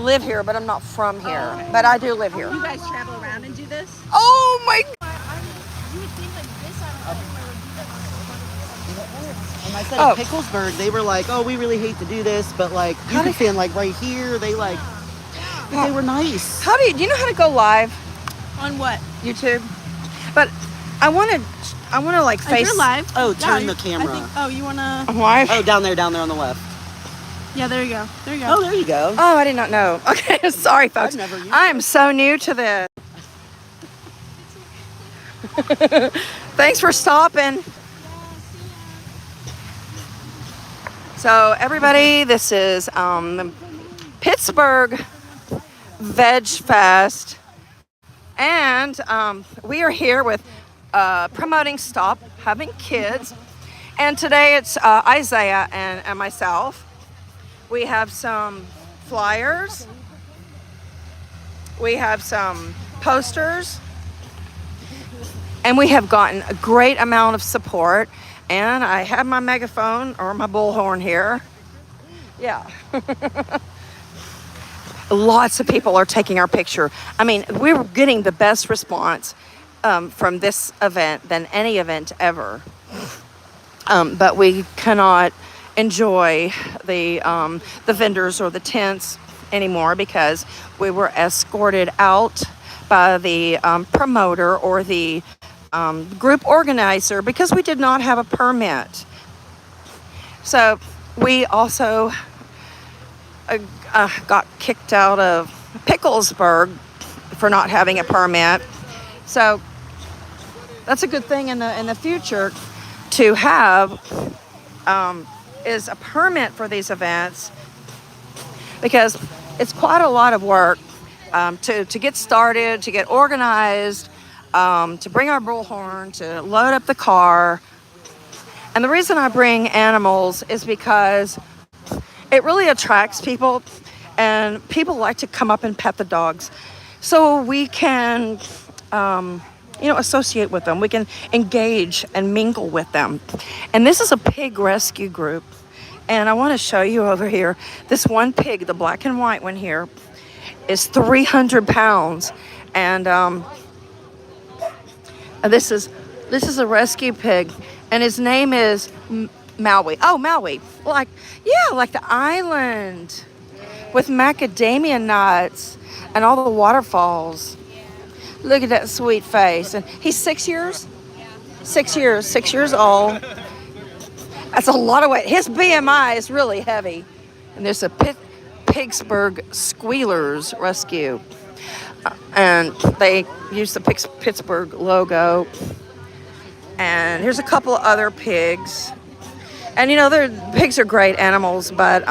live here, but I'm not from here. But I do live here. You guys travel around and do this? Oh my! You would think like this on When I said in Picklesburg, they were like, "Oh, we really hate to do this, but like you can stand like right here." They like, but they were nice. How do you know how to go live? On what? YouTube. But I want to like face. You're live. Oh, turn Yeah, the camera. I think, you wanna? Why? Oh, down there on the left. Yeah, there you go. There you go. Oh, there you go. Oh, I did not know. Okay, sorry, folks. I've never used I'm so new to this. Thanks for stopping. So, everybody, this is Pittsburgh VEG FEST, and we are here with promoting Stop Having Kids. And today it's Isaiah and myself. We have some flyers. We have some posters. And we have gotten a great amount of support. And I have my megaphone or my bullhorn here. Yeah. Lots of people are taking our picture. I mean, we're getting the best response from this event than any event ever. But we cannot enjoy the vendors or the tents anymore because we were escorted out by the promoter or the group organizer because we did not have a permit. So we also got kicked out of Picklesburgh for not having a permit. So that's a good thing in the future to have is a permit for these events, because it's quite a lot of work to get started, to get organized, to bring our bullhorn, to load up the car. And the reason I bring animals is because it really attracts people, and people like to come up and pet the dogs. So we can associate with them. We can engage and mingle with them. And this is a pig rescue group. And I want to show you over here. This one pig, the black and white one here, is 300 pounds. And this is a rescue pig. And his name is Maui. Oh, Maui. Like the island with macadamia nuts and all the waterfalls. Look at that sweet face. And he's 6 years? 6 years. 6 years old. That's a lot of weight. His BMI is really heavy. And there's a Pittsburgh Squealers Rescue. And they use the Pittsburgh logo. And here's a couple of other pigs. And pigs are great animals, but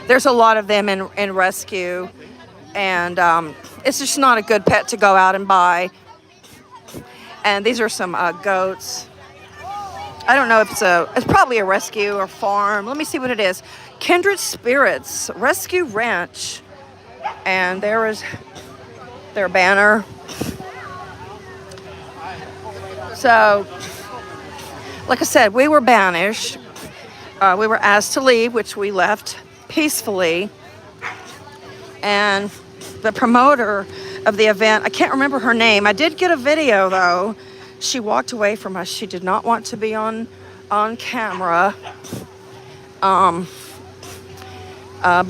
there's a lot of them in rescue. And it's just not a good pet to go out and buy. And these are some goats. I don't know if it's probably a rescue or farm. Let me see what it is. Kindred Spirits Rescue Ranch. And there is their banner. So, like I said, we were banished. We were asked to leave, which we left peacefully. And the promoter of the event, I can't remember her name. I did get a video, though. She walked away from us. She did not want to be on camera. But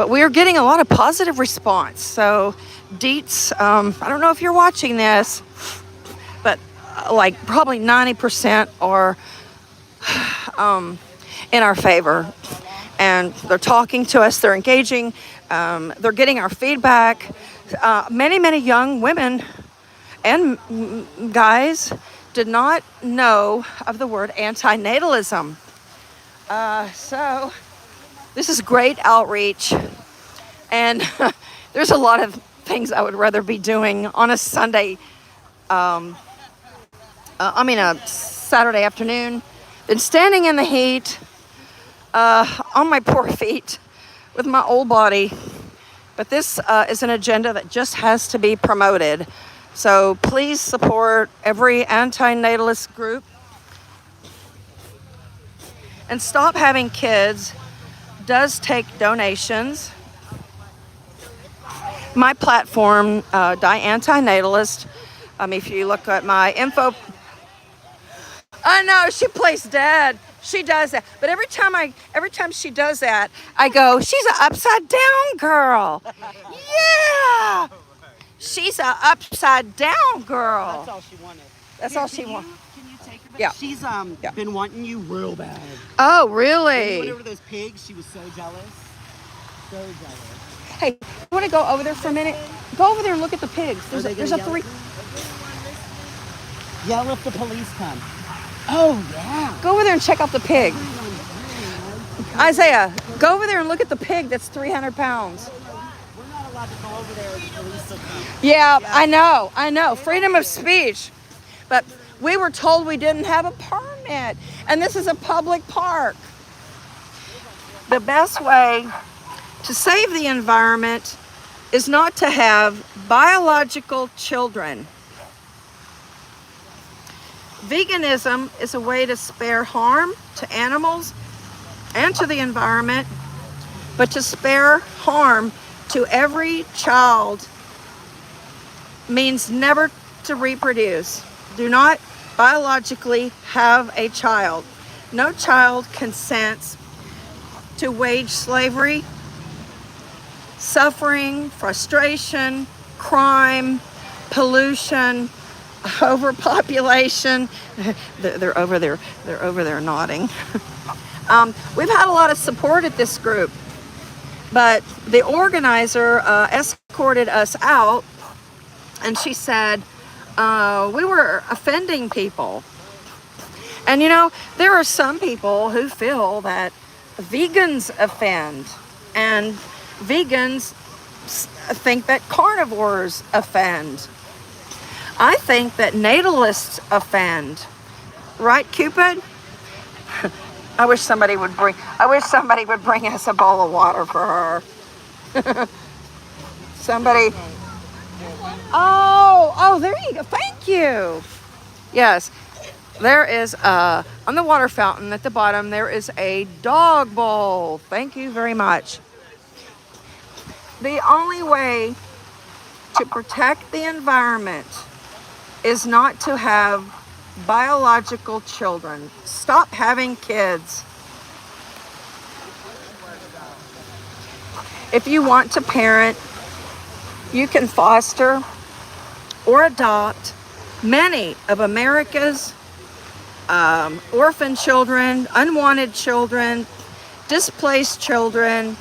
we are getting a lot of positive response. So, Deets, I don't know if you're watching this, but like probably 90% are in our favor. And they're talking to us. They're engaging. They're getting our feedback. Many young women and guys did not know of the word anti-natalism. So this is great outreach. And there's a lot of things I would rather be doing on a Sunday, a Saturday afternoon than standing in the heat on my poor feet with my old body. But this is an agenda that just has to be promoted. So please support every anti-natalist group. And Stop Having Kids does take donations. my platform, diANtinatalist. If you look at my info, I know she plays dead. She does that, but every time she does that, I go, she's an upside down girl. Yeah, she's an upside down girl. That's all she wanted. That's all she wants. Can you take her back? Yeah. She's been wanting you real bad. Oh, When you really? went over those pigs, she was so jealous. So jealous. Hey, you want to go over there for a minute? Go over there and look at the pigs. There's a three. Yell if the police come. Oh, yeah. Go over there and check out the pig. Isaiah, go over there and look at the pig that's 300 pounds. We're not allowed to go over there or the police will come. Yeah, I know. Freedom of speech. But we were told we didn't have a permit. And this is a public park. The best way to save the environment is not to have biological children. Veganism is a way to spare harm to animals and to the environment, but to spare harm to every child means never to reproduce. Do not biologically have a child. No child consents to wage slavery, suffering, frustration, crime, pollution, overpopulation. They're over there. They're over there nodding. We've had a lot of support at this group, but the organizer escorted us out, and she said we were offending people. And you know, there are some people who feel that vegans offend, and vegans think that carnivores offend. I think that natalists offend. Right, Cupid? I wish somebody would bring us a bowl of water for her. Somebody. Oh, there you go. Thank you. Yes. There is on the water fountain at the bottom, there is a dog bowl. Thank you very much. The only way to protect the environment is not to have biological children. Stop having kids. If you want to parent, you can foster or adopt many of America's orphan children, unwanted children, displaced children,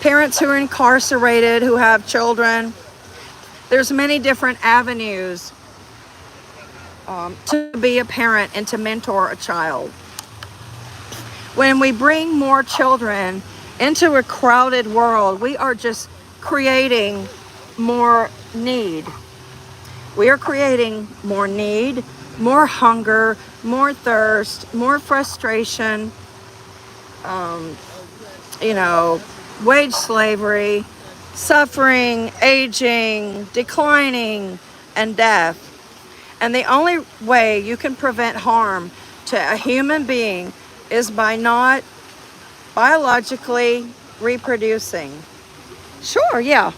parents who are incarcerated who have children. There's many different avenues to be a parent and to mentor a child. When we bring more children into a crowded world, we are just creating more need. We are creating more need, more hunger, more thirst, more frustration, wage slavery, suffering, aging, declining, and death. And the only way you can prevent harm to a human being is by not biologically reproducing. Sure, yeah.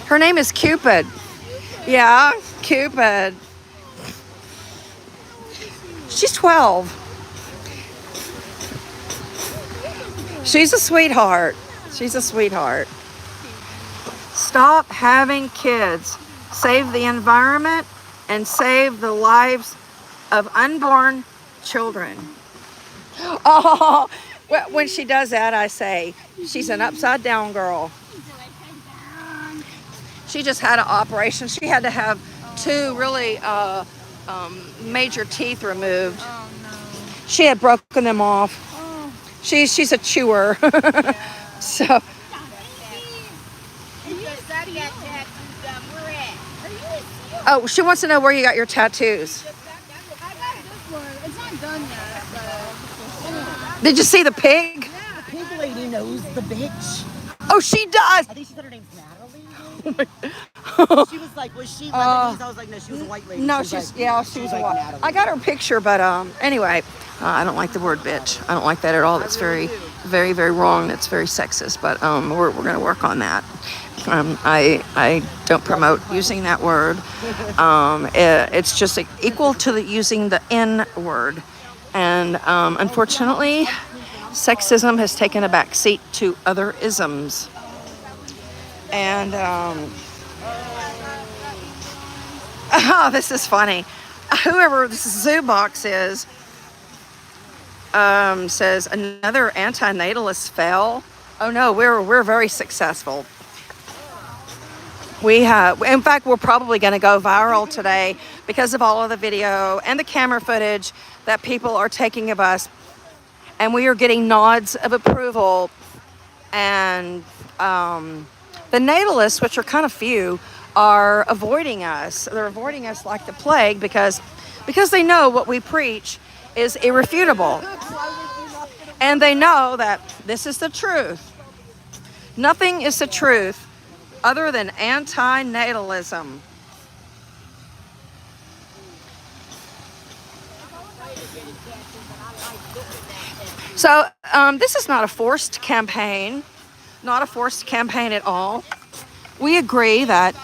Her name is Cupid. Yeah, Cupid. She's 12. She's a sweetheart. She's a sweetheart. Stop having kids. Save the environment and save the lives of unborn children. Oh, when she does that, I say, she's an upside down girl. She just had an operation. She had to have 2 really major teeth removed. Oh no. She had broken them off. Oh. She's a chewer. So. Oh, she wants to know where you got your tattoos. I got this one. It's not done yet, but Did you see the pig? Pig lady knows the bitch. Oh, she does. I think she said her name's Natalie. She was like, was she Lebanese? I was like, no, she was a white lady. No, She was she's like, she was like a white. Natalie. I got her picture, but anyway, I don't like the word bitch. I don't like that at all. That's very, very, very wrong. That's very sexist. But we're gonna work on that. I don't promote using that word. It's just equal to using the N word, and unfortunately, sexism has taken a back seat to other isms. And oh, this is funny. Whoever this zoo box is says another anti-natalist fell. Oh no, we're very successful. We have, in fact, we're probably going to go viral today because of all of the video and the camera footage that people are taking of us, and we are getting nods of approval. And the natalists, which are kind of few, are avoiding us. They're avoiding us like the plague because they know what we preach is irrefutable. And they know that this is the truth. Nothing is the truth other than anti-natalism. So this is not a forced campaign. Not a forced campaign at all. We agree that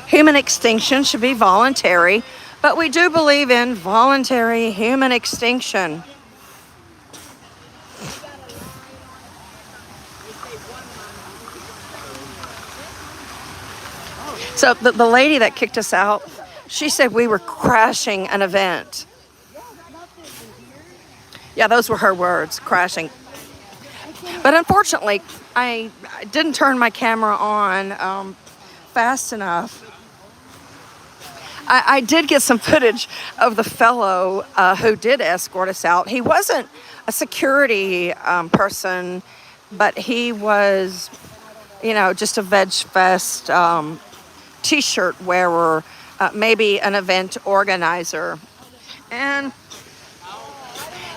human extinction should be voluntary, but we do believe in voluntary human extinction. So the lady that kicked us out, she said we were crashing an event. Yeah, those were her words, crashing. But unfortunately, I didn't turn my camera on fast enough. I did get some footage of the fellow who did escort us out. He wasn't a security person, but he was, just a VegFest t-shirt wearer, maybe an event organizer. And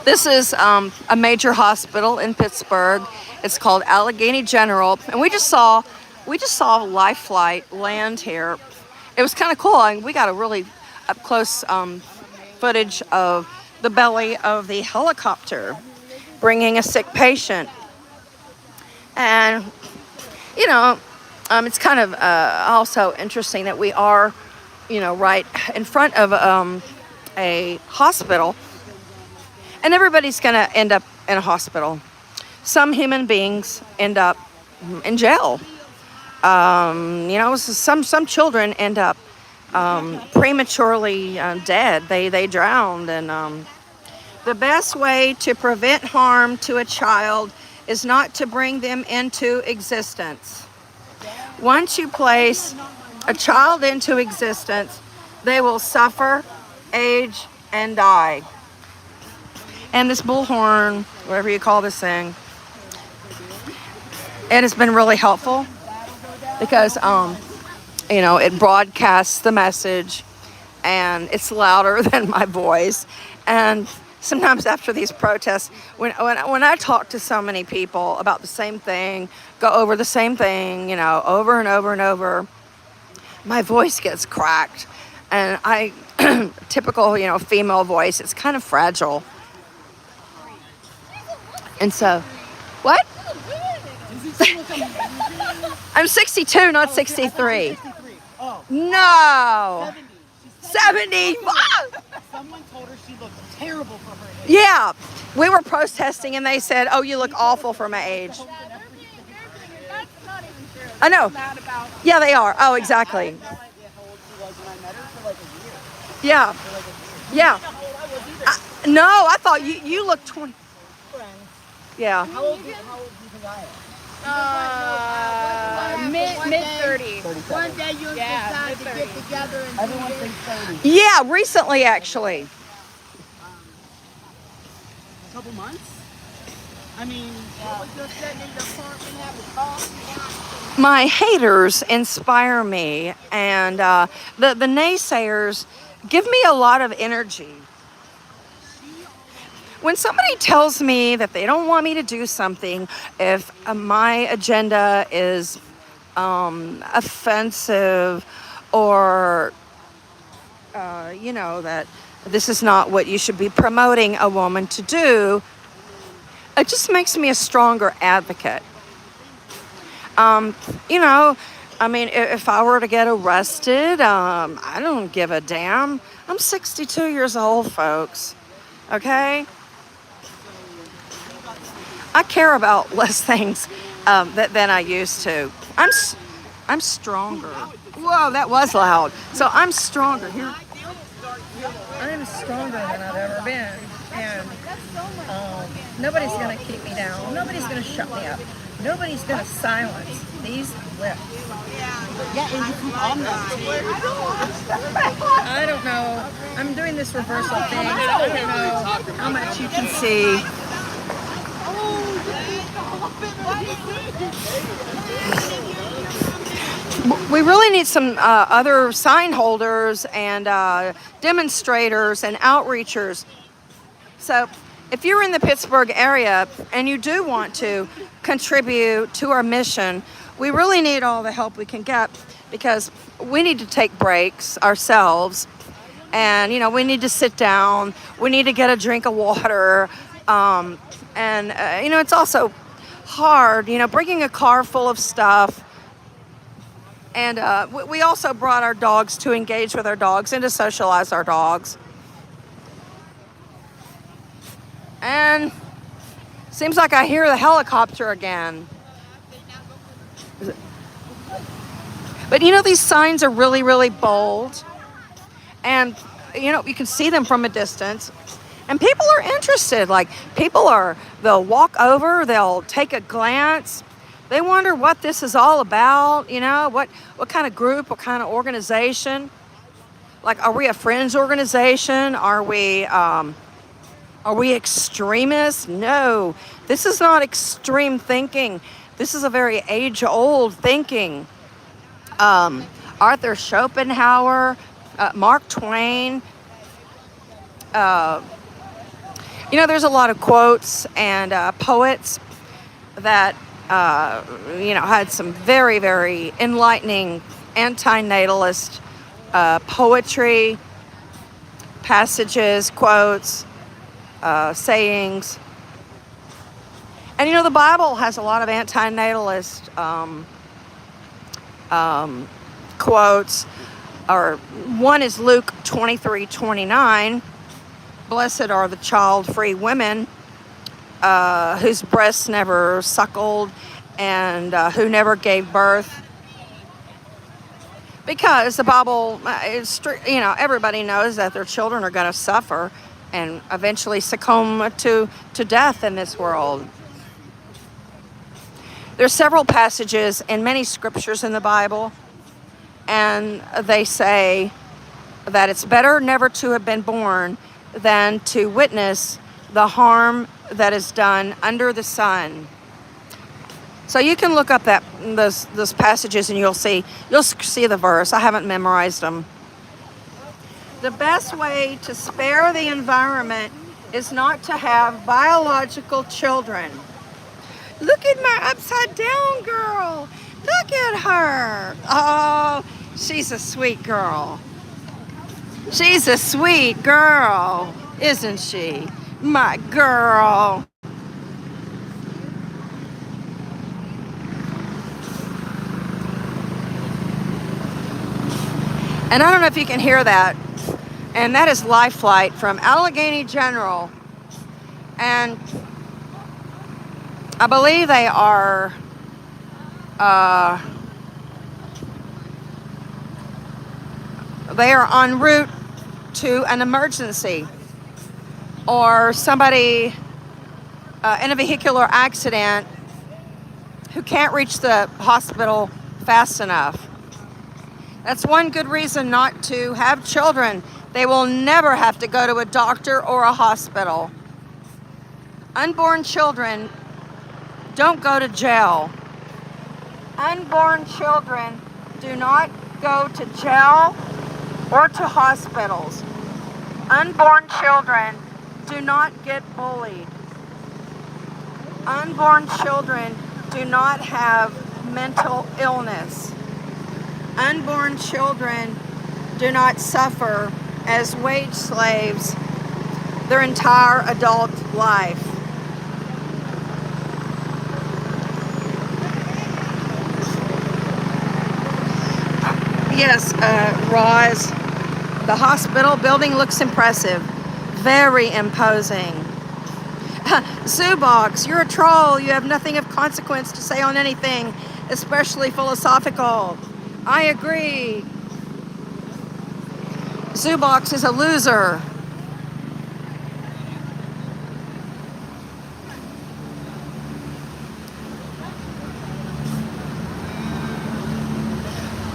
this is a major hospital in Pittsburgh. It's called Allegheny General, and we just saw Life Flight land here. It was kind of cool, and we got a really up close footage of the belly of the helicopter bringing a sick patient. And it's kind of also interesting that we are, right in front of a hospital. And everybody's going to end up in a hospital. Some human beings end up in jail. Some children end up prematurely dead. They drowned. And the best way to prevent harm to a child is not to bring them into existence. Once you place a child into existence, they will suffer, age, and die. And this bullhorn, whatever you call this thing, it has been really helpful because, it broadcasts the message and it's louder than my voice. And sometimes after these protests, when I talk to so many people about the same thing, go over the same thing, over and over and over, my voice gets cracked. And typical, female voice, it's kind of fragile. And so, what? I'm 62, not 63. Oh. No. 70. Someone told her she looked terrible for her age. Yeah. We were protesting and they said, oh, you look awful for my age. That's not even true. I know. Mad about Yeah, they are. Oh, exactly. I had no idea how old she was when I met her for like a year. Yeah. Yeah. How old I was either. No, I thought you looked 20. Friends. Yeah. How old do you think I am? mid-30s. 37. One day you'll decide to get together and Everyone thinks 30. Yeah, recently actually. A couple months? I mean, just sitting in your apartment having coffee. My haters inspire me, and the naysayers give me a lot of energy. when somebody tells me that they don't want me to do something, if my agenda is offensive, or that this is not what you should be promoting a woman to do, it just makes me a stronger advocate. If I were to get arrested, I don't give a damn. I'm 62 years old, folks. Okay? I care about less things than I used to. I'm stronger. Whoa, that was loud. So I'm stronger. Here, I'm stronger than I've ever been. And nobody's going to keep me down. Nobody's going to shut me up. Nobody's going to silence these lips. Yeah, and you can on them too. I don't know. I'm doing this reversal thing. I don't know how much you can see. We really need some other sign holders and demonstrators and outreachers. So if you're in the Pittsburgh area and you do want to contribute to our mission, we really need all the help we can get, because we need to take breaks ourselves, and we need to sit down, we need to get a drink of water, it's also hard, bringing a car full of stuff. And we also brought our dogs to engage with our dogs and to socialize our dogs. And seems like I hear the helicopter again. But these signs are really, really bold. And, you can see them from a distance. And people are interested. Like, they'll walk over, they'll take a glance. They wonder what this is all about, what kind of group, what kind of organization. Like, are we a fringe organization? Are we extremists? No, this is not extreme thinking. This is a very age-old thinking. Arthur Schopenhauer, Mark Twain. There's a lot of quotes and poets that had some very, very enlightening anti-natalist poetry, passages, quotes, sayings. And the Bible has a lot of anti-natalist quotes. Or one is Luke 23:29. Blessed are the child-free women whose breasts never suckled and who never gave birth. Because the Bible, everybody knows that their children are going to suffer and eventually succumb to death in this world. There's several passages in many scriptures in the Bible, and they say that it's better never to have been born than to witness the harm that is done under the sun. So you can look up those passages and you'll see the verse. I haven't memorized them. The best way to spare the environment is not to have biological children. Look at my upside down girl. Look at her. Oh, she's a sweet girl. She's a sweet girl, isn't she? My girl. And I don't know if you can hear that. And that is Life Flight from Allegheny General. And I believe they are en route to an emergency, or somebody in a vehicular accident who can't reach the hospital fast enough. That's one good reason not to have children. They will never have to go to a doctor or a hospital. Unborn children don't go to jail. Unborn children do not go to jail or to hospitals. Unborn children do not get bullied. Unborn children do not have mental illness. Unborn children do not suffer as wage slaves their entire adult life. Yes, Roz, the hospital building looks impressive. Very imposing. Zoobox, you're a troll. You have nothing of consequence to say on anything, especially philosophical. I agree. Zoobox is a loser.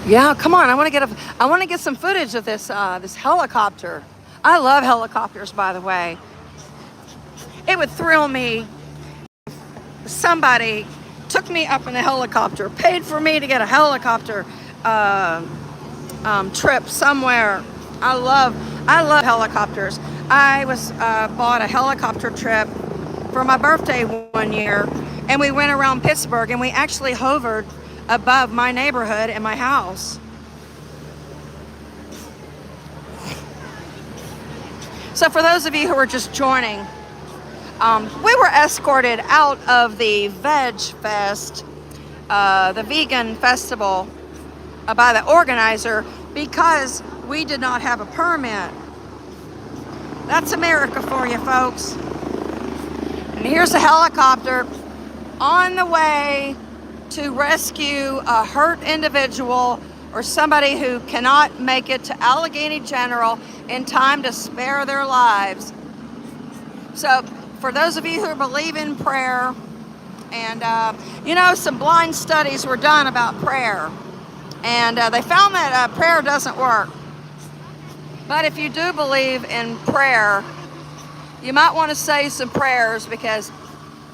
Yeah, come on. I want to get some footage of this this helicopter. I love helicopters, by the way. It would thrill me if somebody took me up in a helicopter, paid for me to get a helicopter trip somewhere. I love helicopters. I bought a helicopter trip for my birthday one year, and we went around Pittsburgh, and we actually hovered above my neighborhood and my house. So for those of you who are just joining, we were escorted out of the VEG Fest, the vegan festival, by the organizer because we did not have a permit. That's America for you, folks. And here's a helicopter on the way to rescue a hurt individual or somebody who cannot make it to Allegheny General in time to spare their lives. So for those of you who believe in prayer, and some blind studies were done about prayer, and they found that prayer doesn't work. But if you do believe in prayer, you might want to say some prayers, because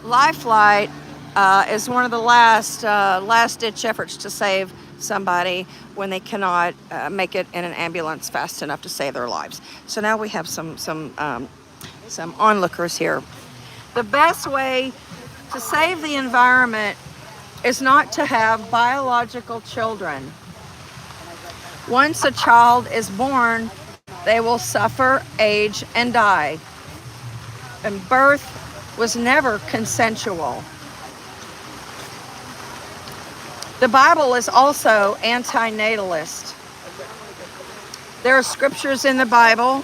Lifelight is one of the last-ditch efforts to save somebody when they cannot make it in an ambulance fast enough to save their lives. So now we have some onlookers here. The best way to save the environment is not to have biological children. Once a child is born, they will suffer, age, and die. And birth was never consensual. The Bible is also anti-natalist. There are scriptures in the Bible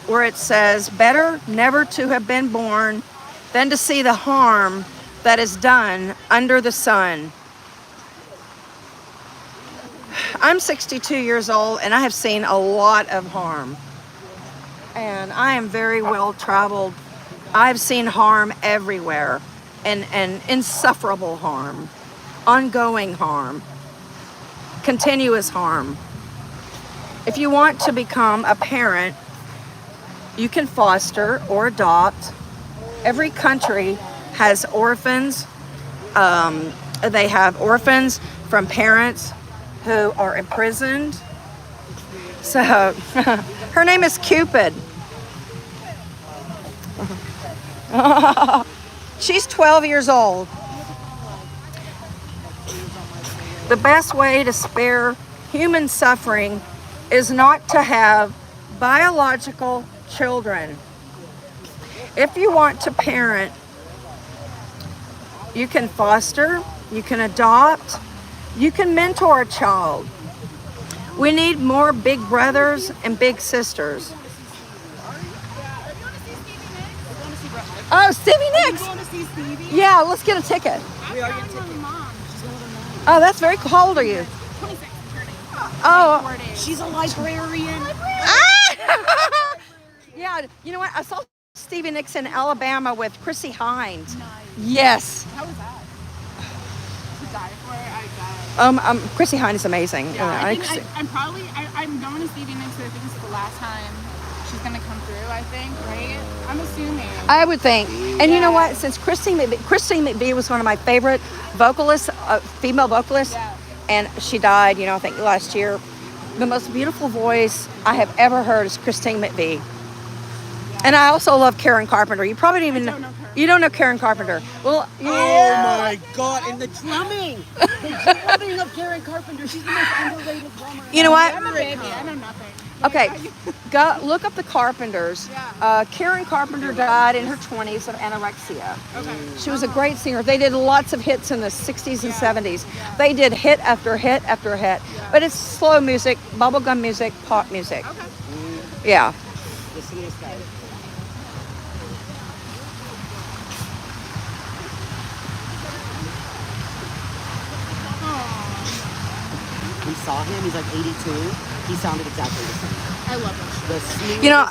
where it says, better never to have been born than to see the harm that is done under the sun. I'm 62 years old, and I have seen a lot of harm. And I am very well traveled. I've seen harm everywhere, and insufferable harm, ongoing harm, continuous harm. If you want to become a parent, you can foster or adopt. Every country has orphans. They have orphans from parents who are imprisoned. So her name is Cupid. She's 12 years old. The best way to spare human suffering is not to have biological children. If you want to parent, you can foster, you can adopt, you can mentor a child. We need more big brothers and big sisters. Oh, Stevie Nicks! You want to see Stevie? Yeah, let's get a ticket. We are getting tickets. Mom. She's going with her mom. Oh, that's very cool. How old are you? 26. Oh, She's a librarian. ah! Yeah, you know what? I saw Stevie Nicks in Alabama with Chrissy Hines. Nice. Yes. How was that? To die for it, I died. Chrissy Hines is amazing. Yeah, I'm going to Stevie Nicks. I think this is the last time she's gonna come through. I think, right? I'm assuming. I would think. And you know what? Since Christine McVie was one of my favorite vocalists, female vocalists, Yeah. and she died, I think last year. The most beautiful voice I have ever heard is Christine McVie. And I also love Karen Carpenter. You probably don't even don't know her. You don't know Karen Carpenter. Well, Oh my God! And the drumming of Karen Carpenter. She's the most underrated drummer. You know what? I'm a baby. I know nothing. Okay, go look up the Carpenters. Karen Carpenter died in her 20s of anorexia. Okay. She was a great singer. They did lots of hits in the 60s and 70s. They did hit after hit after hit. But it's slow music, bubblegum music, pop music. Okay. Yeah. Listen to this guy. We saw him. He's like 82. He sounded exactly the same. I love that. The smooth- You know,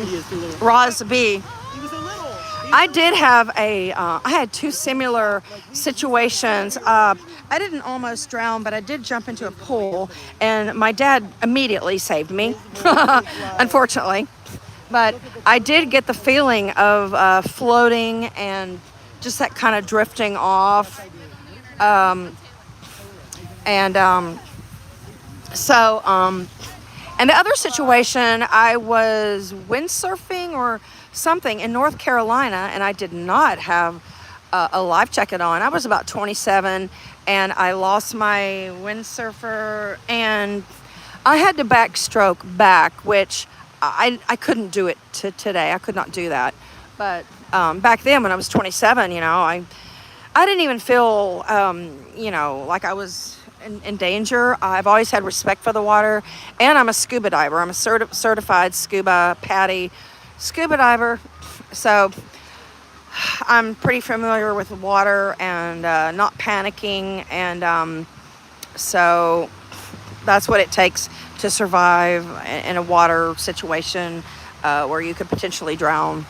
he is too little. Roz B. He was a little. I did have I had two similar situations. I didn't almost drown, but I did jump into a pool, and my dad immediately saved me, unfortunately. But I did get the feeling of floating and just that kind of drifting off. And the other situation, I was windsurfing or something in North Carolina, and I did not have a life jacket on. I was about 27, and I lost my windsurfer, and I had to backstroke back, which I couldn't do it today. I could not do that. But back then, when I was 27, I didn't even feel, like I was in danger. I've always had respect for the water, and I'm a scuba diver. I'm a certified scuba PADI scuba diver, so I'm pretty familiar with the water and not panicking, and so that's what it takes to survive in a water situation where you could potentially drown.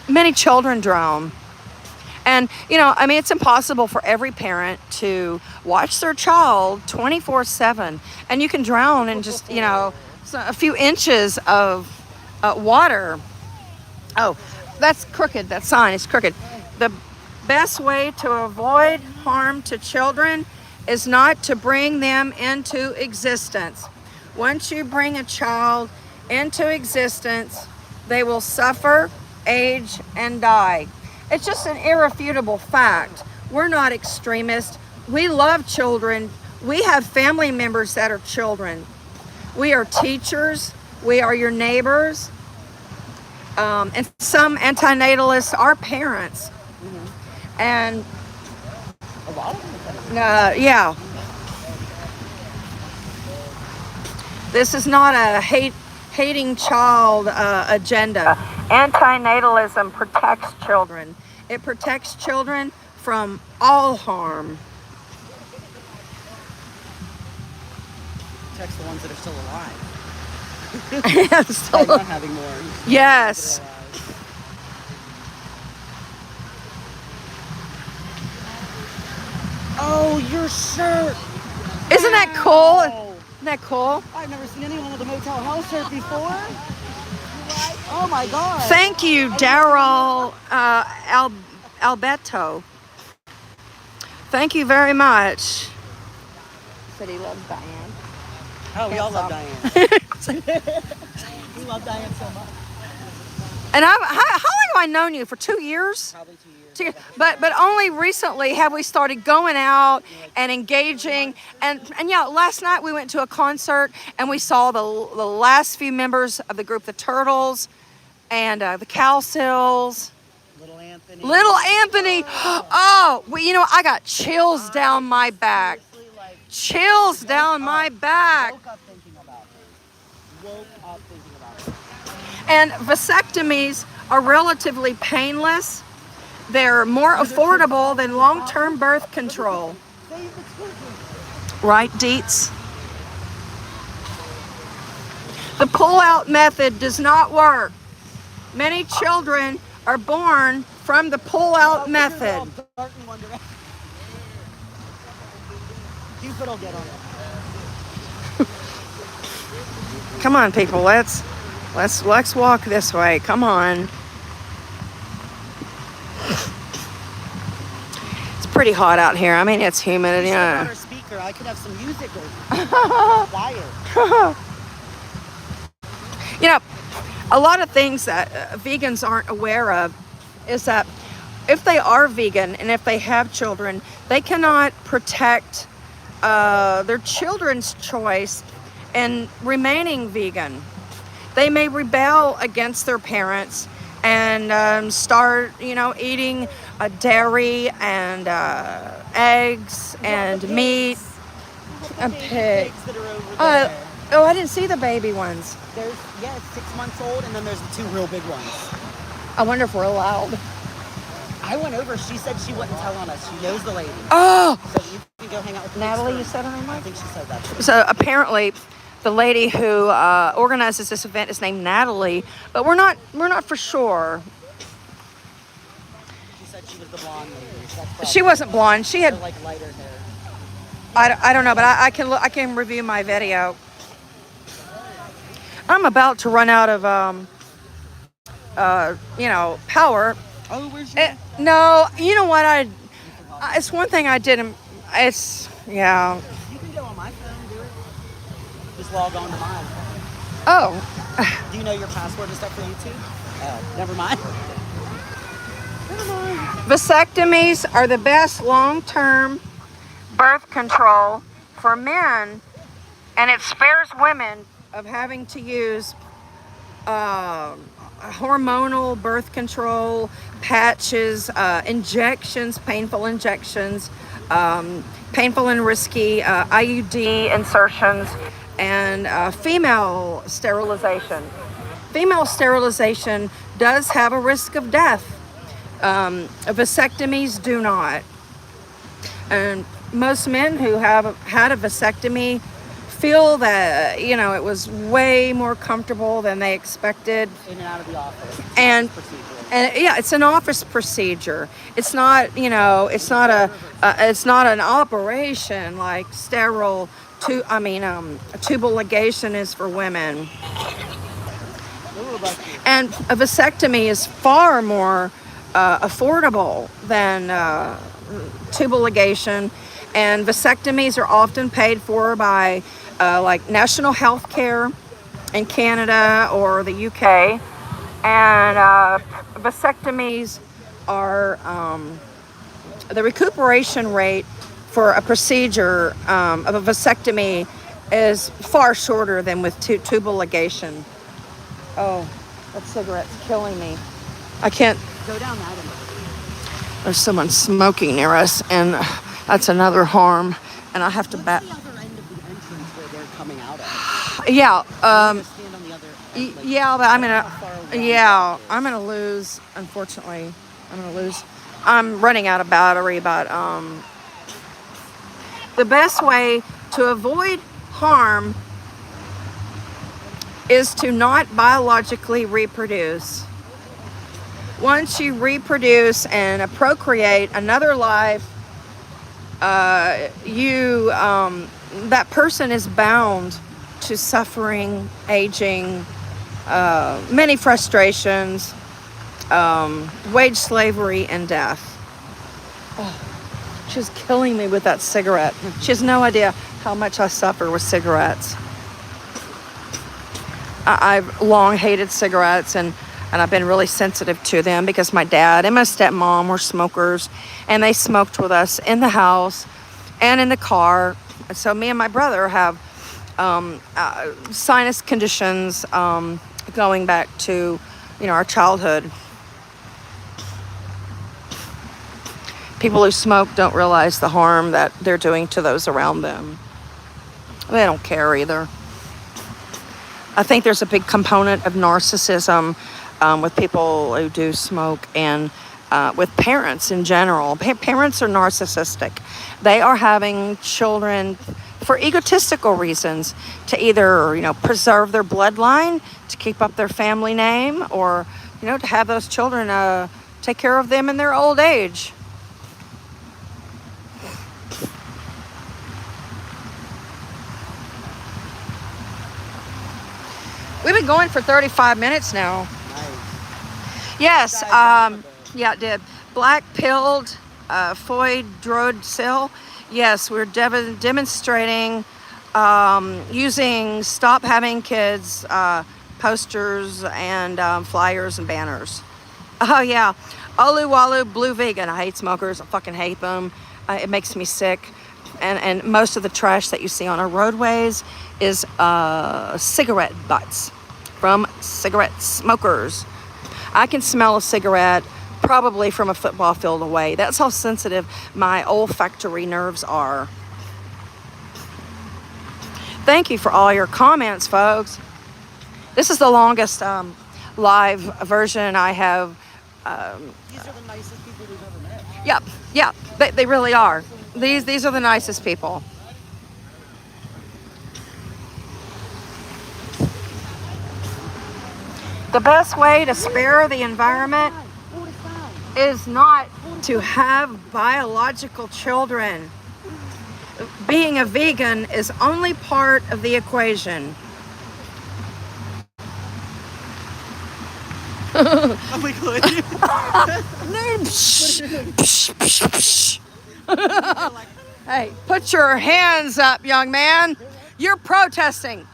Many children drown. And, it's impossible for every parent to watch their child 24/7. And you can drown in just, a few inches of water. Oh, that's crooked. That sign is crooked. The best way to avoid harm to children is not to bring them into existence. Once you bring a child into existence, they will suffer, age, and die. It's just an irrefutable fact. We're not extremists. We love children. We have family members that are children. We are teachers. We are your neighbors. And some antinatalists are parents. Mm-hmm. And A lot of them. yeah. This is not a hating child agenda. Antinatalism protects children. It protects children from all harm. Protects the ones that are still alive. Yes. By not having more. Yes. Oh, your shirt. Isn't that cool? Wow. Isn't that cool? I've never seen anyone with a Motel House shirt before. Oh my God. Thank you, Daryl Alberto. Thank you very much. Said he loves Diane. Oh, we all love Diane. We love Diane so much. And how long have I known you? For 2 years? Probably 2 years. But only recently have we started going out and engaging. And yeah, last night we went to a concert and we saw the last few members of the group, the Turtles and the Cowsills. Little Anthony. Oh, I got chills down my back. Chills down my back. Woke up thinking about it. And vasectomies are relatively painless. They're more affordable than long-term birth control. Right, Deets? The pull-out method does not work. Many children are born from the pull-out method. Cupid will get on it. Come on, people. Let's walk this way. Come on. It's pretty hot out here. I mean, it's humid. On Yeah. our speaker, I could have some music or quiet. a lot of things that vegans aren't aware of is that if they are vegan and if they have children, they cannot protect their children's choice in remaining vegan. They may rebel against their parents and start, eating dairy and eggs and meat and pig. Pigs that are over there. Oh, I didn't see the baby ones. There's 6 months old, and then there's the 2 real big ones. I wonder if we're allowed. I went over. She said she wouldn't tell on us. She knows the lady. Oh, So you can go hang out with the Natalie, you pigs said her name for- I was? think she said that. Too. So apparently, the lady who organizes this event is named Natalie, but we're not for sure. She said she was the blonde lady. So that's probably She wasn't blonde. She or had like lighter hair. I don't know, but I can review my video. I'm about to run out of power. Oh, where's your? No, you know what? It's one thing I didn't. It's yeah. You can go on my phone, do it. Just log on to mine. Oh, Do you know your password and stuff for YouTube? Oh, never mind. Never mind. vasectomies are the best long-term birth control for men, and it spares women of having to use hormonal birth control, patches, injections, painful injections, painful and risky IUD insertions, and female sterilization. Female sterilization does have a risk of death. Vasectomies do not. And most men who have had a vasectomy feel that, it was way more comfortable than they expected. In and out of the office. And Procedure. and yeah, it's an office procedure. It's not, it's not an operation like sterile. Tubal ligation is for women, Ooh, bless you. and a vasectomy is far more affordable than tubal ligation. And vasectomies are often paid for by like national health care in Canada or the UK. And vasectomies are the recuperation rate for a procedure of a vasectomy is far shorter than with tubal ligation. Oh, that cigarette's killing me. I can't. Go down that end. There's someone smoking near us, and that's another harm. And I have to What's back. the other end of the entrance where they're coming out of? Yeah. I'm gonna stand on the other end, like, Yeah, but I'm how far gonna. around Yeah, it is. I'm gonna lose. Unfortunately, I'm gonna lose. I'm running out of battery, but the best way to avoid harm is to not biologically reproduce. Once you reproduce and procreate another life, that person is bound to suffering, aging, many frustrations, wage slavery, and death. Oh, she's killing me with that cigarette. She has no idea how much I suffer with cigarettes. I've long hated cigarettes, and I've been really sensitive to them because my dad and my stepmom were smokers, and they smoked with us in the house and in the car. And so me and my brother have sinus conditions going back to, our childhood. People who smoke don't realize the harm that they're doing to those around them. They don't care either. I think there's a big component of narcissism with people who do smoke, and with parents in general. Parents are narcissistic. They are having children for egotistical reasons, to either, preserve their bloodline, to keep up their family name, or, to have those children take care of them in their old age. We've been going for 35 minutes now. Nice. Yes, Died down a bit. yeah, it did. Black pilled foid drode sill. Yes, we're demonstrating using Stop Having Kids posters and flyers and banners. Oh yeah, Olu Walu Blue Vegan. I hate smokers. I fucking hate them. It makes me sick. And most of the trash that you see on our roadways is cigarette butts from cigarette smokers. I can smell a cigarette probably from a football field away. That's how sensitive my olfactory nerves are. Thank you for all your comments, folks. This is the longest live version I have. These are the nicest people we've ever met. Yep, yeah, they really are. These are the nicest people. The best way to spare the environment is not to have biological children. Being a vegan is only part of the equation. Oh my god. Hey, put your hands up, young man. You're protesting.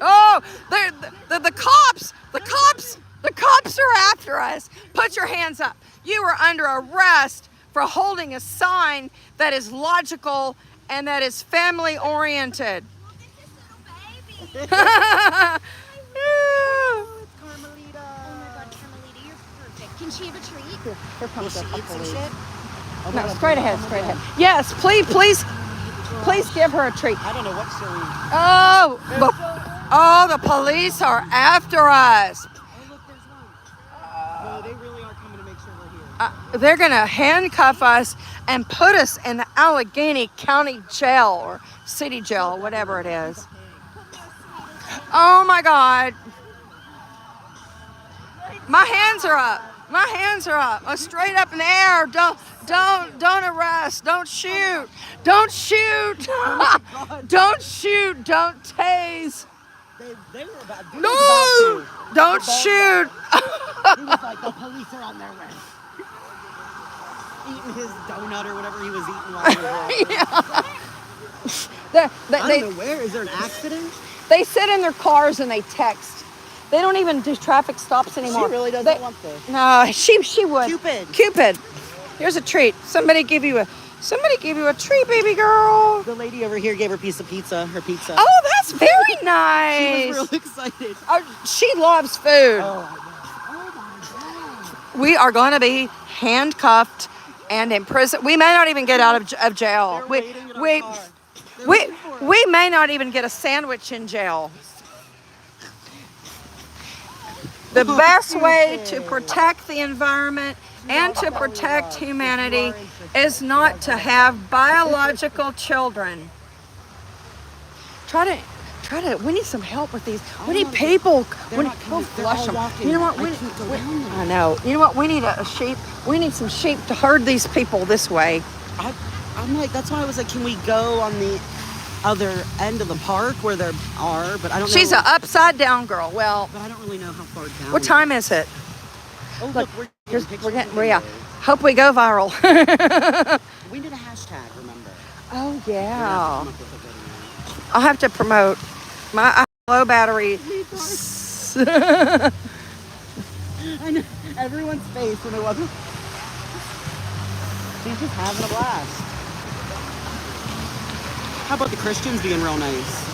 Oh, the cops. The cops are after us. Put your hands up. You are under arrest for holding a sign that is logical and that is family oriented. Carmelita. Oh my god, Carmelita, you're perfect. Can she have a treat? Here comes Will she eat some shit? No, straight ahead. Yes, please give her a treat. I don't know what she'll eat. Oh, the police are after us. Oh look, there's one. No, they really are coming to make sure we're here. They're gonna handcuff us and put us in the Allegheny County Jail or City Jail, whatever it is. Oh my God. My hands are up. Oh, straight up in the air. Don't arrest. Don't shoot. Don't shoot. Don't tase. They were about to. No! Don't shoot. He was like, the police are on their way. Eating his donut or whatever he was eating while he was Yeah. I don't know where. Is there an accident? They sit in their cars and they text. They don't even do traffic stops anymore. She really doesn't want this. No, she would. Cupid. Here's a treat. Somebody give you a treat, baby girl. The lady over here gave her piece of pizza, her pizza. Oh, that's very She nice. was real excited. She loves food. Oh We are going to be handcuffed and in prison. We may not even get out of jail. my god. We may not even get a sandwich in jail. The best way to protect the environment and to protect humanity is not to have biological children. We need some help with these. We need people. We need people flush them. You know what? I know. You know what? We need a sheep. We need some sheep to herd these people this way. I'm like, that's why I was like, can we go on the other end of the park where there are, but I don't know. She's an upside down girl. Well, but I don't really know how far down. what time is it? Oh, Look, we're getting yeah. Hope we go viral. We did a hashtag, remember? Oh We're gonna yeah. have to come up with a good one. I'll have to promote my low battery. I know everyone's face when it wasn't. She's just having a blast. How about the Christians being real nice?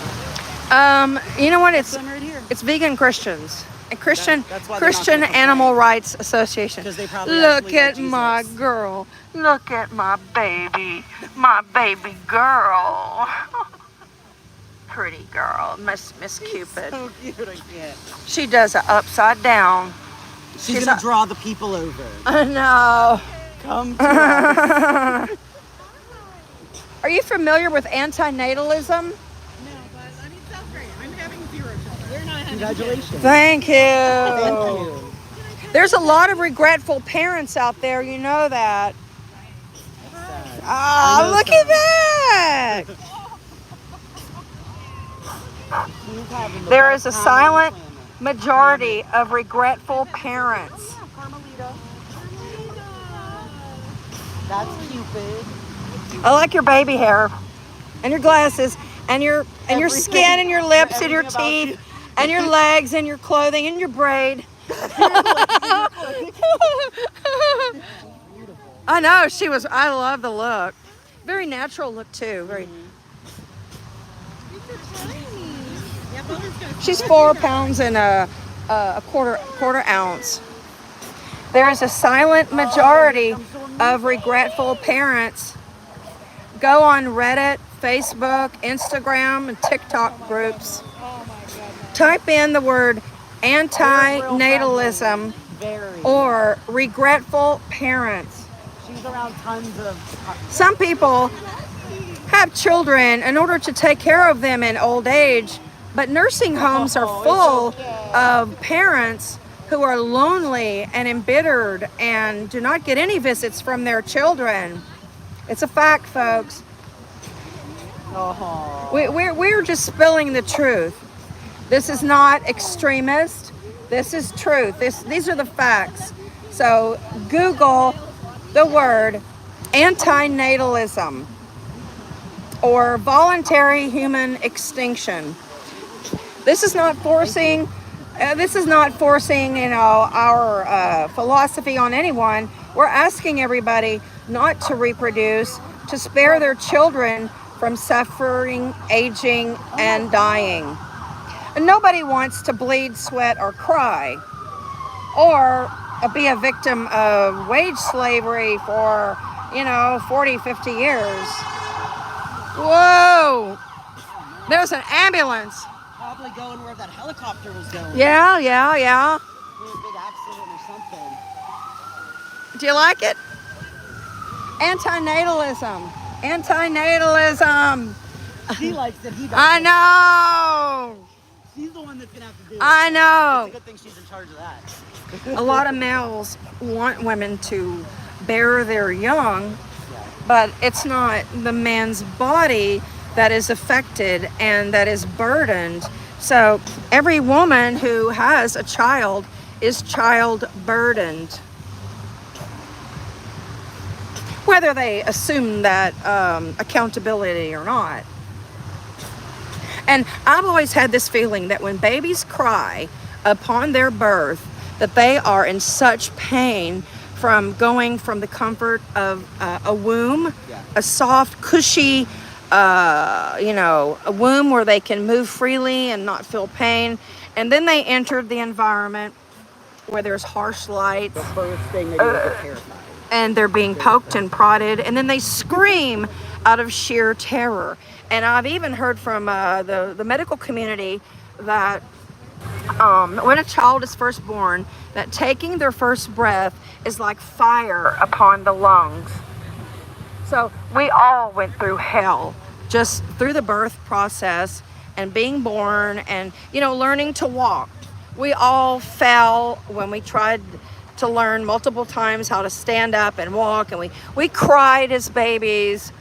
You know what? It's Them right here. it's vegan Christians. And That's why they're not Christian gonna Animal Rights Association. 'Cause they probably Look actually at like my Jesus. girl. Look at my baby girl. Pretty girl, Miss Cupid. So cute, I can't. She does it upside down. She's gonna draw the people over. I know. Come to us. Are you familiar with antinatalism? No, but I mean, sounds great. I'm having 0 children. We're not having Congratulations. Thank you. Thank you. There's a lot of regretful parents out there, you know that. Ah, I know look at that. She's having the There best is a time on the silent planet. majority of regretful parents. Carmelita. That's Cupid. I like your baby hair and your glasses and your Everything- skin and your lips and your everything about teeth. you. And your legs and your clothing and your braid. I know, I love the look. Very natural look too. Very. Yeah, Bowen's gonna She's 4 pounds and a quarter ounce. There is a silent majority of regretful parents. Go on Reddit, Facebook, Instagram, and TikTok groups. Type in the word anti-natalism Very. or regretful parents. She's around tons of. Some people have children in order to take care of them in old age, but nursing homes are full of parents who are lonely and embittered and do not get any visits from their children. It's a fact, folks. Oh. We're just spilling the truth. This is not extremist. This is truth. These are the facts. So Google the word antinatalism or voluntary human extinction. This is not forcing. Our philosophy on anyone. We're asking everybody not to reproduce, to spare their children from suffering, aging, and dying. And nobody wants to bleed, sweat, or cry, or be a victim of wage slavery for, 40, 50 years. Whoa! There's an ambulance. Probably going where that helicopter was going. Yeah. Maybe a big accident or something. Do you like it? Antinatalism. She likes it. He doesn't. I know. She's the one that's gonna have to do it. I know. It's a good thing she's in charge of that. A lot of males want women to bear their young, but it's not the man's body that is affected and that is burdened. So every woman who has a child is child burdened. Whether they assume that accountability or not. And I've always had this feeling that when babies cry upon their birth, that they are in such pain from going from the comfort of a womb, a soft, cushy, a womb where they can move freely and not feel pain. And then they entered the environment where there's harsh lights. The first thing they do is get terrified. And they're being poked and prodded, and then they scream out of sheer terror. And I've even heard from the medical community that when a child is first born, that taking their first breath is like fire upon the lungs. So we all went through hell just through the birth process and being born and, learning to walk. We all fell when we tried to learn multiple times how to stand up and walk, and we cried as babies.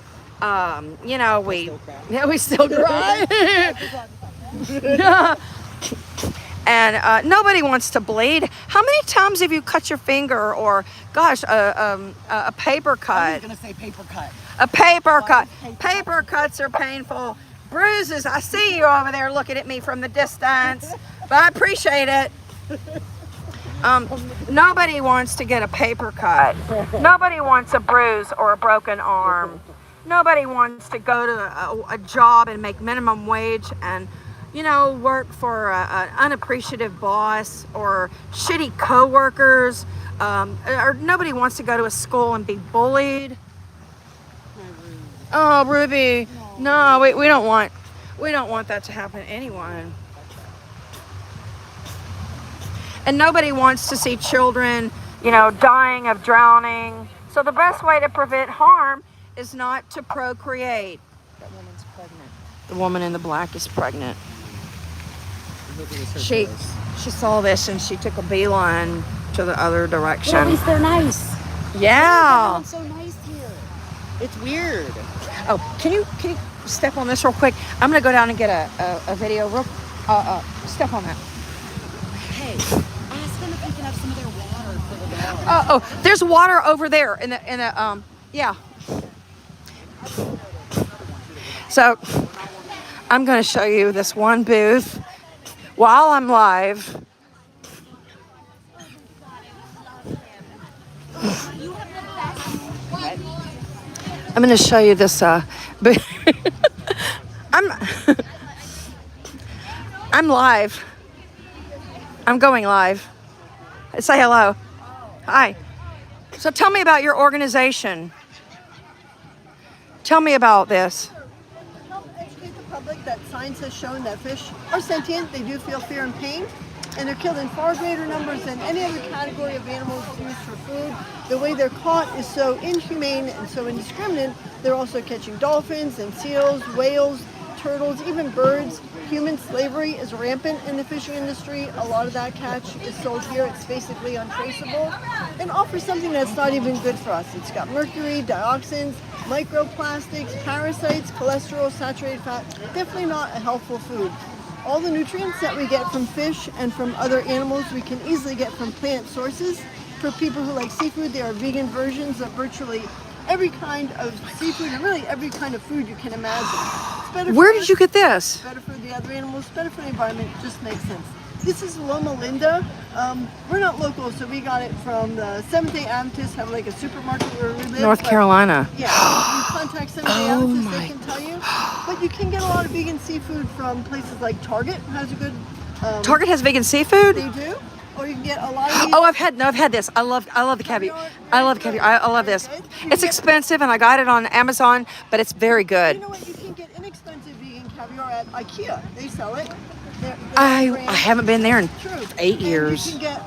We still cry. And nobody wants to bleed. How many times have you cut your finger or, gosh, a paper cut? I was gonna say paper cut. A paper cut. Paper cuts are painful. Bruises. I see you over there looking at me from the distance, but I appreciate it. Nobody wants to get a paper cut. Nobody wants a bruise or a broken arm. Nobody wants to go to a job and make minimum wage and, work for an unappreciative boss or shitty coworkers. Or nobody wants to go to a school and be bullied. Oh, Ruby. No, we don't want that to happen to anyone. And nobody wants to see children, dying of drowning. So the best way to prevent harm is not to procreate. That woman's pregnant. The woman in the black is pregnant. She saw this and she took a beeline to the other direction. Well, at least they're nice. Yeah. Everyone's so nice here. It's weird. Oh, can you step on this real quick? I'm gonna go down and get a video real. Step on that. Hey, ask them if we can have some of their water for the dog. Oh, there's water over there in the yeah. So I'm going to show you this one booth while I'm live. I'm going to show you this. I'm I'm live. I'm going live. Say hello. Hi. So tell me about your organization. Tell me about this. Help educate the public that science has shown that fish are sentient, they do feel fear and pain, and they're killed in far greater numbers than any other category of animals used for food. The way they're caught is so inhumane and so indiscriminate. They're also catching dolphins and seals, whales, turtles, even birds. Human slavery is rampant in the fishing industry. A lot of that catch is sold here. It's basically untraceable and offers something that's not even good for us. It's got mercury, dioxins, microplastics, parasites, cholesterol, saturated fat. Definitely not a healthful food. All the nutrients that we get from fish and from other animals we can easily get from plant sources. For people who like seafood, there are vegan versions of virtually every kind of seafood and really every kind of food you can imagine. It's better Where for did us, you get this? better for the other animals, better for the environment, it just makes sense. This is Loma Linda. We're not local, so we got it from the Seventh-day Adventists, have like a supermarket where we live. North but Carolina. yeah, you contact Seventh-day Oh Adventists, my they can tell you. But you can get a lot of vegan seafood from places like Target, has a good... Target has vegan seafood? They do. Or you can get a lot of... Oh, I've had this. I love the caviar. I love caviar. I love this. It's expensive, and I got it on Amazon, but it's very good. You know what? You can get inexpensive vegan caviar at IKEA. They sell it. I haven't been there in True. 8 And years. you can get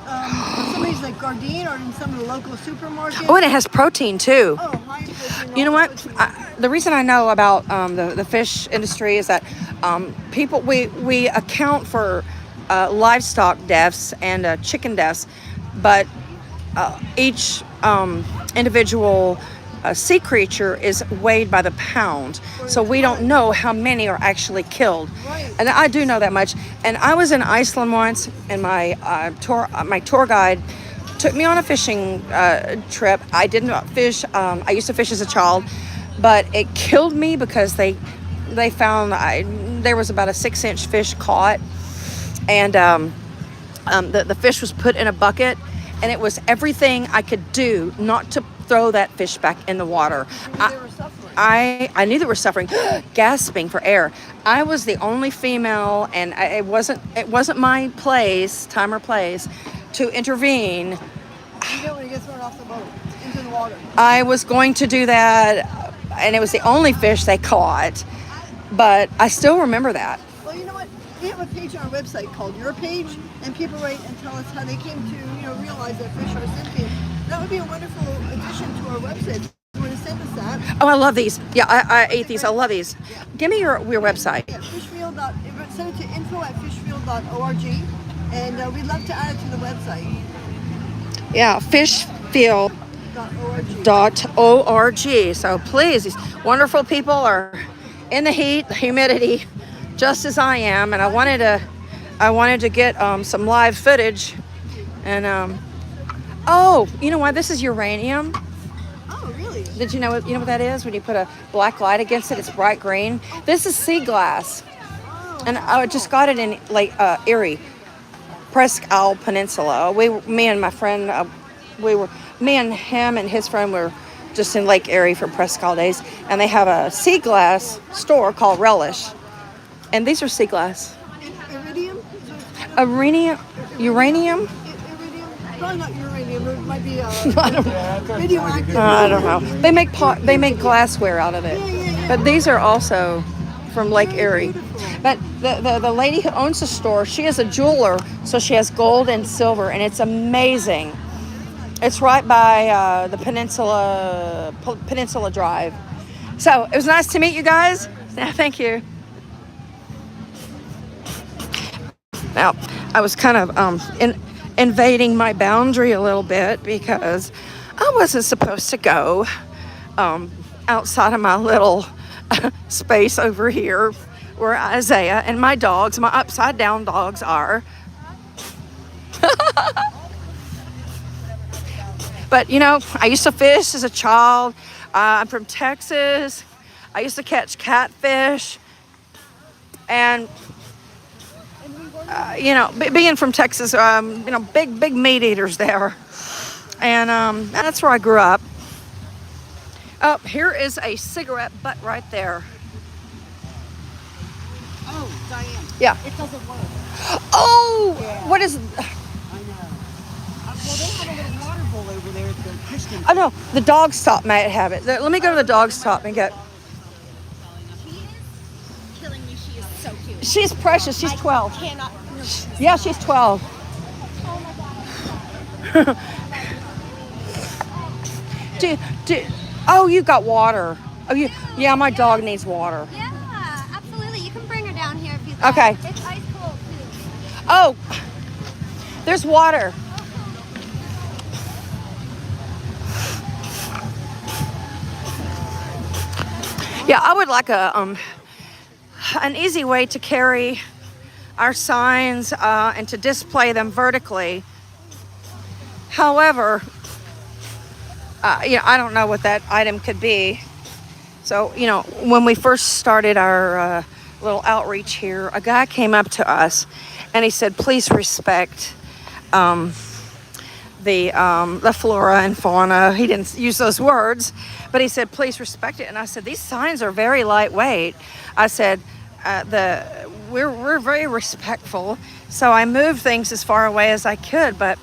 somebody's like Gardein or in some of the local supermarkets. Oh, and it has protein too. Oh, high in protein, You know low what? protein. The reason I know about the fish industry is that people we account for livestock deaths and chicken deaths, but each individual sea creature is weighed by the pound, so we don't know how many are actually killed. Right. And I do know that much. And I was in Iceland once, and my tour guide took me on a fishing trip. I didn't fish. I used to fish as a child, but it killed me because they found there was about a 6-inch fish caught, and the fish was put in a bucket, and it was everything I could do not to throw that fish back in the water. They were suffering. I knew they were suffering, gasping for air. I was the only female, and it wasn't my time or place to intervene. You get when you get thrown off the boat into the water. I was going to do that, and it was the only fish they caught, but I still remember that. Well, you know what? We have a page on our website called Your Page, and people write and tell us how they came to realize that fish are sentient. That would be a wonderful addition to our website. If you want to send us that. Oh, I love these. Yeah, I ate these. I love these. Give me your website. Yeah, send it to info@fishfield.org, and we'd love to add it to the website. Yeah, fishfield.org. So please, these wonderful people are in the heat, the humidity, just as I am, and I wanted to get some live footage, and oh, you know what? This is uranium. Oh, really? Did you know what that is? When you put a black light against it, it's bright green. This is sea glass, and I just got it in Lake Erie, Presque Isle Peninsula. Me and my friend, me and him and his friend were just in Lake Erie for Presque Isle days, and they have a sea glass store called Relish, and these are sea glass. Iridium? Uranium. Iridium? Probably not uranium. It might be radioactive. I don't know. They make glassware out of it, but these are also from Lake Erie. But the lady who owns the store, she is a jeweler, so she has gold and silver, and it's amazing. It's right by the Peninsula Drive. So it was nice to meet you guys. Thank you. Now I was kind of invading my boundary a little bit because I wasn't supposed to go outside of my little space over here where Isaiah and my dogs, my upside down dogs, are. But I used to fish as a child. I'm from Texas. I used to catch catfish, and And we work you know, being from Texas, you know, big meat eaters there. And that's where I grew up. Oh, here is a cigarette butt right there. Oh, Diane. Yeah. It doesn't work. Oh, Yeah. what is? I know. Well, they have a little water bowl over there at the Christian. Oh no, the dog stop might have it. Let me go to the dog stop and get. She is killing me. She is so cute. She's precious. She's 12. Cannot. No, she's Yeah, she's 12. Oh, you got water. Oh, yeah, my dog needs water. Yeah, absolutely. You can bring her down here if you like. Okay. It's ice cold too. Oh, there's water. Yeah, I would like an easy way to carry our signs and to display them vertically. However, I don't know what that item could be. So, you know, when we first started our little outreach here, a guy came up to us and he said, please respect the flora and fauna. He didn't use those words, but he said, please respect it. And I said, these signs are very lightweight. I said, we're very respectful. So I moved things as far away as I could, but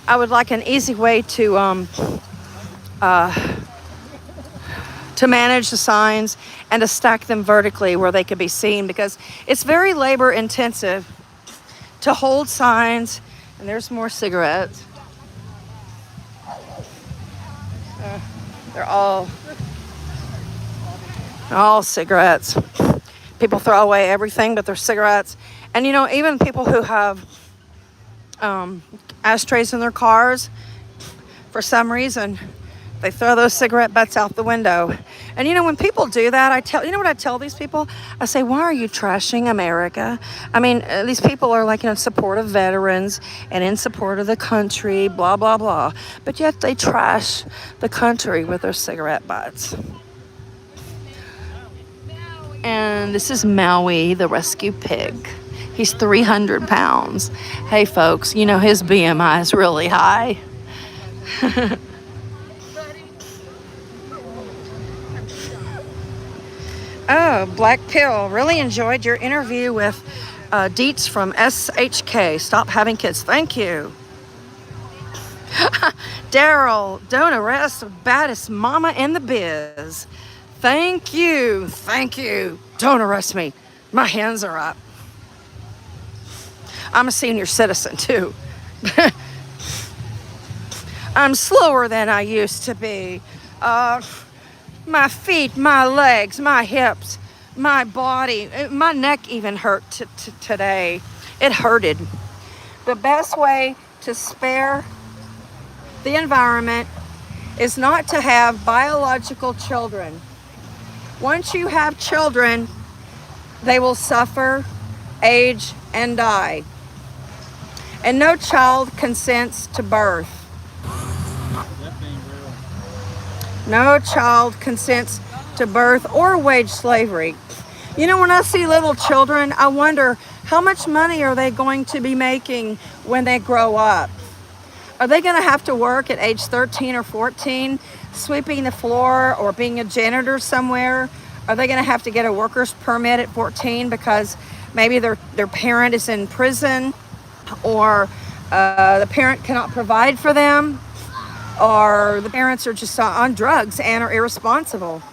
I would like an easy way to manage the signs and to stack them vertically where they could be seen, because it's very labor intensive to hold signs. And there's more cigarettes. They're all cigarettes. People throw away everything but their cigarettes. And you know, even people who have ashtrays in their cars, for some reason, they throw those cigarette butts out the window. And you know, when people do that, you know what I tell these people? I say, why are you trashing America? I mean, these people are like, in support of veterans and in support of the country, blah, blah, blah. But yet they trash the country with their cigarette butts. And this is Maui, the rescue pig. He's 300 pounds. Hey, folks, you know, his BMI is really high. Oh, Black Pill. Really enjoyed your interview with Dietz from SHK. Stop having kids. Thank you. Daryl, don't arrest the baddest mama in the biz. Thank you. Thank you. Don't arrest me. My hands are up. I'm a senior citizen too. I'm slower than I used to be. My feet, my legs, my hips, my body, my neck even hurt today. It hurted. The best way to spare the environment is not to have biological children. Once you have children, they will suffer, age, and die. And no child consents to birth. No child consents to birth or wage slavery. You know, when I see little children, I wonder how much money are they going to be making when they grow up? Are they going to have to work at age 13 or 14, sweeping the floor or being a janitor somewhere? Are they going to have to get a worker's permit at 14 because maybe their parent is in prison, or the parent cannot provide for them? Or the parents are just on drugs and are irresponsible?